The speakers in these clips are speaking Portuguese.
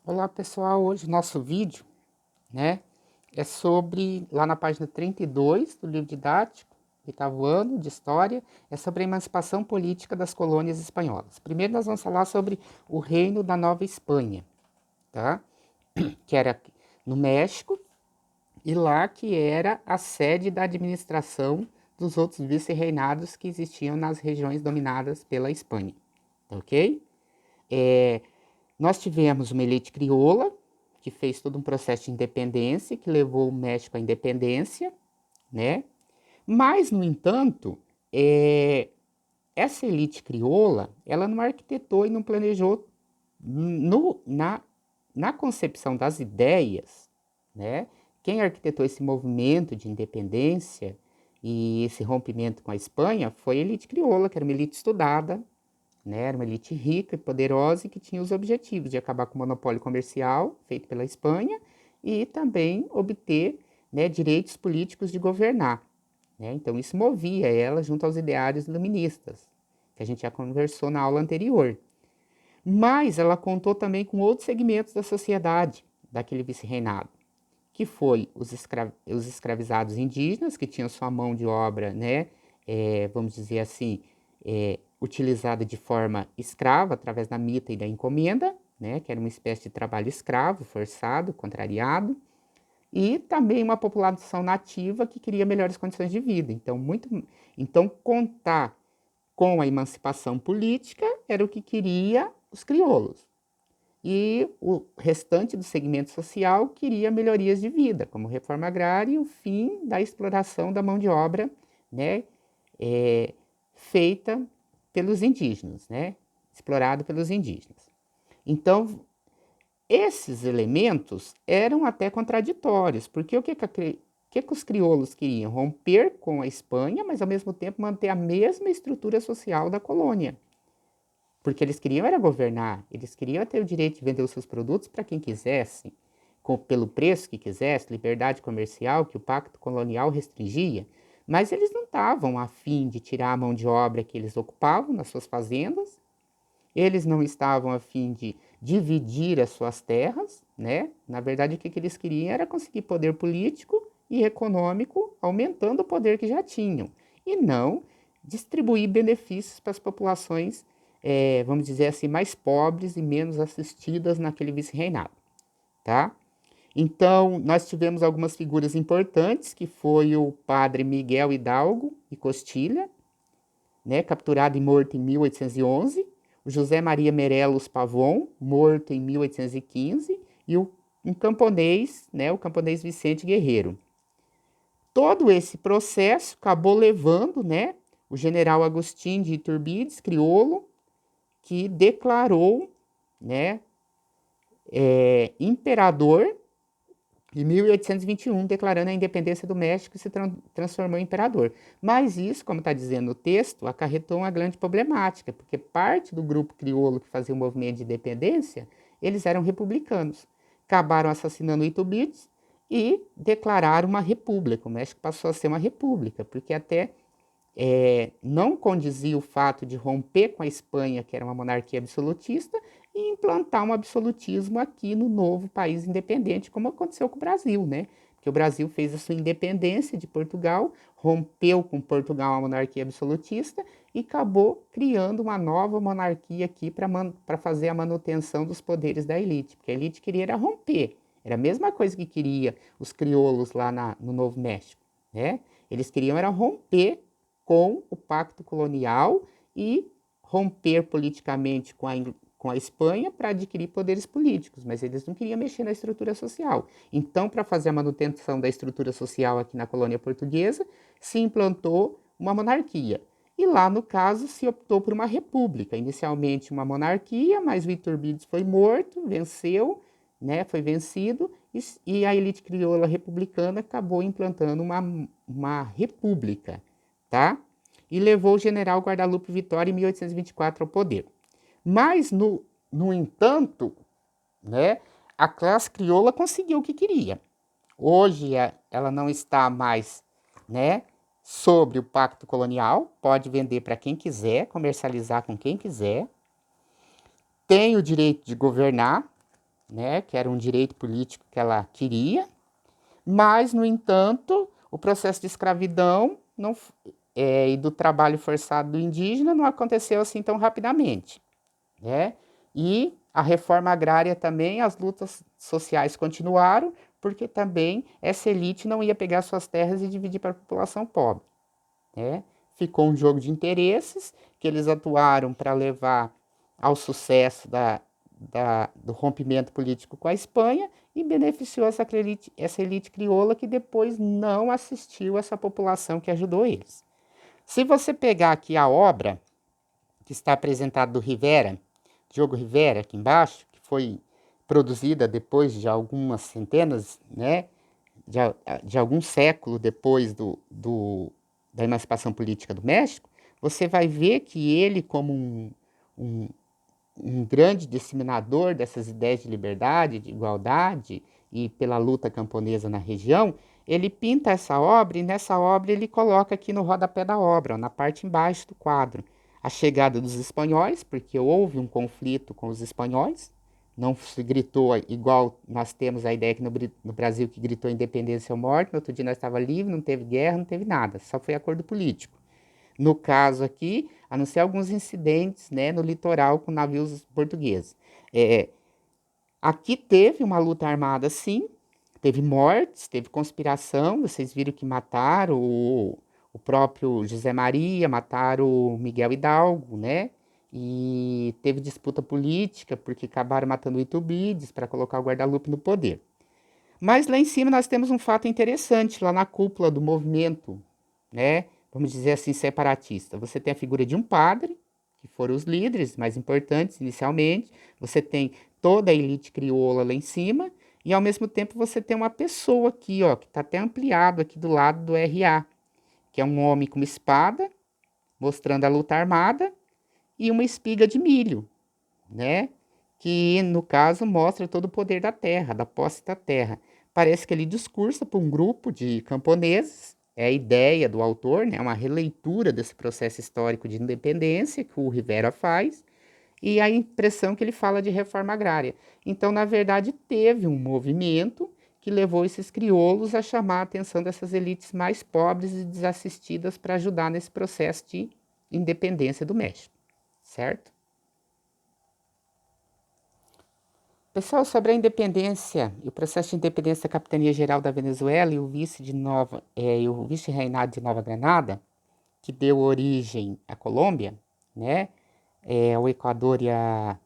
Olá pessoal, hoje o nosso vídeo, é sobre, lá na página 32 do livro didático, oitavo ano de História, é sobre a emancipação política das colônias espanholas. Primeiro nós vamos falar sobre o Reino da Nova Espanha, tá? Que era no México, e lá que era a sede da administração dos outros vice-reinados que existiam nas regiões dominadas pela Espanha, ok? Nós tivemos uma elite crioula, que fez todo um processo de independência, que levou o México à independência, né? Mas, no entanto, essa elite crioula, ela não arquitetou e não planejou na concepção das ideias, né? Quem arquitetou esse movimento de independência e esse rompimento com a Espanha foi a elite crioula, que era uma elite estudada, né? Era uma elite rica e poderosa e que tinha os objetivos de acabar com o monopólio comercial feito pela Espanha e também obter, né, direitos políticos de governar, né? Então isso movia ela junto aos ideários iluministas, que a gente já conversou na aula anterior. Mas ela contou também com outros segmentos da sociedade daquele vice-reinado, que foi os escravizados indígenas, que tinham sua mão de obra, né, vamos dizer assim, utilizada de forma escrava, através da mita e da encomenda, né, que era uma espécie de trabalho escravo, forçado, contrariado, e também uma população nativa que queria melhores condições de vida. Então contar com a emancipação política era o que queria os crioulos. E o restante do segmento social queria melhorias de vida, como reforma agrária e o fim da exploração da mão de obra, né, feita pelos indígenas, né, explorado pelos indígenas. Então, esses elementos eram até contraditórios, porque o que os crioulos queriam? Romper com a Espanha, mas ao mesmo tempo manter a mesma estrutura social da colônia. Porque eles queriam era governar, eles queriam ter o direito de vender os seus produtos para quem quisesse, pelo preço que quisesse, liberdade comercial que o pacto colonial restringia, mas eles não estavam a fim de tirar a mão de obra que eles ocupavam nas suas fazendas, eles não estavam a fim de dividir as suas terras, né? Na verdade, o que eles queriam era conseguir poder político e econômico, aumentando o poder que já tinham, e não distribuir benefícios para as populações, vamos dizer assim, mais pobres e menos assistidas naquele vice-reinado, tá? Então, nós tivemos algumas figuras importantes, que foi o padre Miguel Hidalgo e Costilha, né, capturado e morto em 1811, o José Maria Meirelles Pavon, morto em 1815, e um camponês, né, o camponês Vicente Guerreiro. Todo esse processo acabou levando, né, o general Agostinho de Iturbides, crioulo, que declarou, né, imperador em 1821, declarando a independência do México e se transformou em imperador. Mas isso, como está dizendo o texto, acarretou uma grande problemática, porque parte do grupo crioulo que fazia o movimento de independência, eles eram republicanos. Acabaram assassinando Itubides e declararam uma república. O México passou a ser uma república, porque até não condizia o fato de romper com a Espanha, que era uma monarquia absolutista, e implantar um absolutismo aqui no novo país independente, como aconteceu com o Brasil, né? Porque o Brasil fez a sua independência de Portugal, rompeu com Portugal a monarquia absolutista e acabou criando uma nova monarquia aqui para fazer a manutenção dos poderes da elite, porque a elite queria era romper, era a mesma coisa que queria os crioulos lá no Novo México, né? Eles queriam era romper com o pacto colonial e romper politicamente com a Espanha para adquirir poderes políticos, mas eles não queriam mexer na estrutura social. Então, para fazer a manutenção da estrutura social aqui na colônia portuguesa, se implantou uma monarquia. E lá, no caso, se optou por uma república. Inicialmente uma monarquia, mas o Iturbides foi morto, venceu, né, foi vencido, e a elite crioula republicana acabou implantando uma república, tá? E levou o general Guadalupe Vitória em 1824 ao poder. Mas, no entanto, né, a classe crioula conseguiu o que queria. Hoje ela não está mais, né, sobre o pacto colonial, pode vender para quem quiser, comercializar com quem quiser, tem o direito de governar, né, que era um direito político que ela queria, mas, no entanto, o processo de escravidão e do trabalho forçado do indígena não aconteceu assim tão rapidamente, né? E a reforma agrária também, as lutas sociais continuaram, porque também essa elite não ia pegar suas terras e dividir para a população pobre, né? Ficou um jogo de interesses que eles atuaram para levar ao sucesso do rompimento político com a Espanha e beneficiou essa elite crioula que depois não assistiu essa população que ajudou eles. Se você pegar aqui a obra que está apresentada do Rivera, Diogo Rivera, aqui embaixo, que foi produzida depois de algumas centenas, né, de algum século depois da emancipação política do México, você vai ver que ele, como um, um grande disseminador dessas ideias de liberdade, de igualdade e pela luta camponesa na região, ele pinta essa obra e nessa obra ele coloca aqui no rodapé da obra, na parte embaixo do quadro, a chegada dos espanhóis, porque houve um conflito com os espanhóis, não se gritou igual nós temos a ideia que no Brasil que gritou independência ou morte, no outro dia nós estava livre, não teve guerra, não teve nada, só foi acordo político. No caso aqui, a não ser alguns incidentes, né, no litoral com navios portugueses. Aqui teve uma luta armada, sim, teve mortes, teve conspiração, vocês viram que mataram o próprio José Maria, mataram o Miguel Hidalgo, né? E teve disputa política, porque acabaram matando o Itubides para colocar o Guadalupe no poder. Mas lá em cima nós temos um fato interessante, lá na cúpula do movimento, né? Vamos dizer assim, separatista. Você tem a figura de um padre, que foram os líderes mais importantes inicialmente, você tem toda a elite crioula lá em cima, e ao mesmo tempo você tem uma pessoa aqui, ó, que está até ampliado aqui do lado do RA, que é um homem com uma espada, mostrando a luta armada, e uma espiga de milho, né? Que no caso mostra todo o poder da terra, da posse da terra. Parece que ele discursa para um grupo de camponeses, é a ideia do autor, né? Uma releitura desse processo histórico de independência que o Rivera faz, e a impressão que ele fala de reforma agrária. Então, na verdade, teve um movimento que levou esses crioulos a chamar a atenção dessas elites mais pobres e desassistidas para ajudar nesse processo de independência do México, certo? Pessoal, sobre a independência e o processo de independência da Capitania Geral da Venezuela e o vice-reinado de Nova Granada, que deu origem à Colômbia, né? O Equador e a...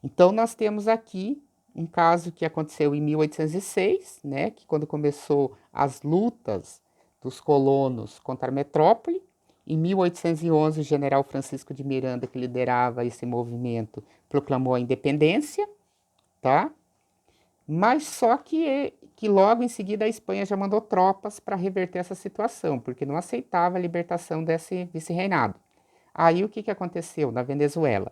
Então, nós temos aqui um caso que aconteceu em 1806, né? Que quando começou as lutas dos colonos contra a metrópole. Em 1811, o general Francisco de Miranda, que liderava esse movimento, proclamou a independência, tá? Mas só que logo em seguida a Espanha já mandou tropas para reverter essa situação, porque não aceitava a libertação desse vice-reinado. Aí o que aconteceu na Venezuela?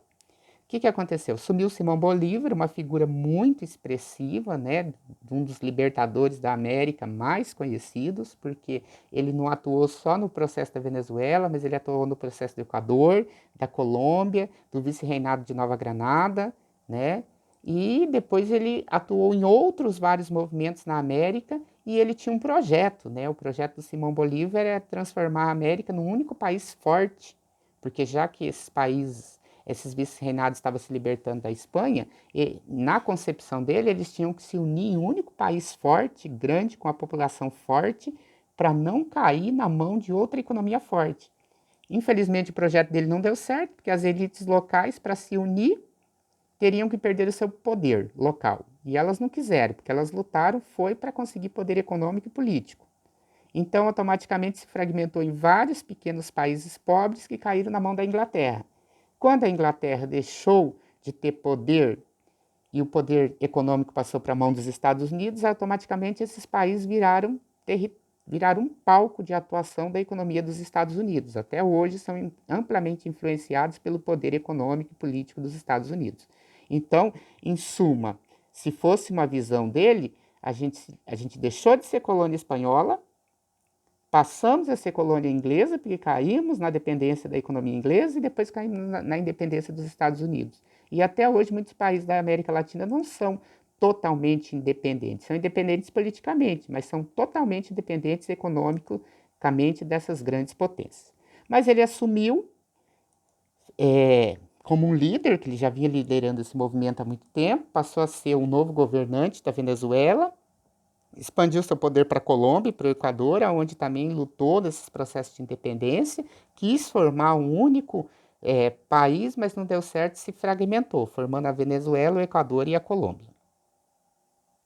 O que aconteceu? Sumiu Simão Bolívar, uma figura muito expressiva, né, um dos libertadores da América mais conhecidos, porque ele não atuou só no processo da Venezuela, mas ele atuou no processo do Equador, da Colômbia, do vice-reinado de Nova Granada, né? E depois ele atuou em outros vários movimentos na América e ele tinha um projeto, né? O projeto do Simão Bolívar era transformar a América num único país forte, porque já que esses vice-reinados estavam se libertando da Espanha, e na concepção dele, eles tinham que se unir em um único país forte, grande, com a população forte, para não cair na mão de outra economia forte. Infelizmente, o projeto dele não deu certo, porque as elites locais, para se unir, teriam que perder o seu poder local. E elas não quiseram, porque elas lutaram foi para conseguir poder econômico e político. Então, automaticamente se fragmentou em vários pequenos países pobres que caíram na mão da Inglaterra. Quando a Inglaterra deixou de ter poder e o poder econômico passou para a mão dos Estados Unidos, automaticamente esses países viraram um palco de atuação da economia dos Estados Unidos. Até hoje são amplamente influenciados pelo poder econômico e político dos Estados Unidos. Então, em suma, se fosse uma visão dele, a gente deixou de ser colônia espanhola, passamos a ser colônia inglesa, porque caímos na dependência da economia inglesa e depois caímos na independência dos Estados Unidos. E até hoje muitos países da América Latina não são totalmente independentes. São independentes politicamente, mas são totalmente independentes economicamente dessas grandes potências. Mas ele assumiu como um líder, que ele já vinha liderando esse movimento há muito tempo, passou a ser o novo governante da Venezuela, expandiu seu poder para a Colômbia e para o Equador, onde também lutou nesses processos de independência, quis formar um único país, mas não deu certo, se fragmentou, formando a Venezuela, o Equador e a Colômbia.